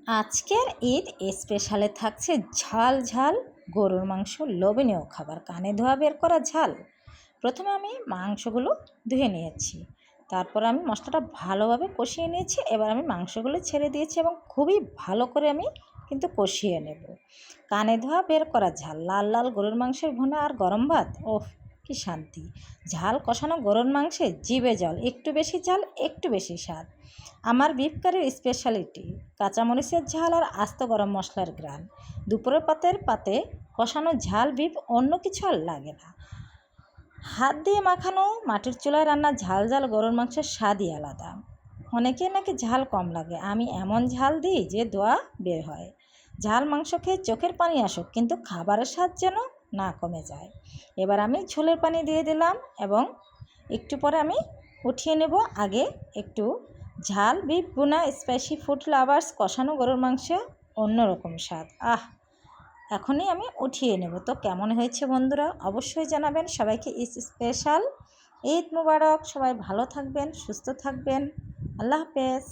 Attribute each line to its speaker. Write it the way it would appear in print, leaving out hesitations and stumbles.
Speaker 1: আজকের ঈদ স্পেশালে থাকছে ঝাল ঝাল গরুর মাংস, লোভনীয় খাবার, কানে ধোয়া বের করা ঝাল। প্রথমে আমি মাংসগুলো ধুয়ে নিয়েছি, তারপর আমি মশলাটা ভালোভাবে কষিয়ে নিয়েছি। এবার আমি মাংসগুলো ছেড়ে দিয়েছি এবং খুবই ভালো করে আমি কিন্তু কষিয়ে নেব। কানে ধোয়া বের করা ঝাল, লাল লাল গরুর মাংসের ভুনা আর গরম ভাত, ওহ কি শান্তি! ঝাল কষানো গরুর মাংসে জিভে জল, একটু বেশি ঝাল একটু বেশি স্বাদ। আমার বিফ কারির স্পেশালিটি কাঁচামরিচের ঝাল আর আস্ত গরম মশলার গ্রান। দুপুরের পাতে কষানো ঝাল বিফ, অন্য কিছু আর লাগে না। হাত দিয়ে মাখানো মাটির চুলায় রান্না ঝাল ঝাল গরুর মাংসের স্বাদই আলাদা। অনেকের নাকি ঝাল কম লাগে, আমি এমন ঝাল দিই যে দোয়া বের হয়। ঝাল মাংস খেয়ে চোখের পানি আসুক, কিন্তু খাবারের স্বাদ যেন না কমে যায়। এবার আমি ঝোলের পানি দিয়ে দিলাম এবং একটু পরে আমি উঠিয়ে নেব। আগে একটু ঝাল বিফ ভুনা, স্পাইসি ফুড লাভার্স, কষানো গরুর মাংসে অন্যরকম স্বাদ। এখনই আমি উঠিয়ে নেব। তো কেমন হয়েছে বন্ধুরা অবশ্যই জানাবেন। সবাইকে স্পেশাল ঈদ মুবারক। সবাই ভালো থাকবেন, সুস্থ থাকবেন। আল্লাহ হাফেজ।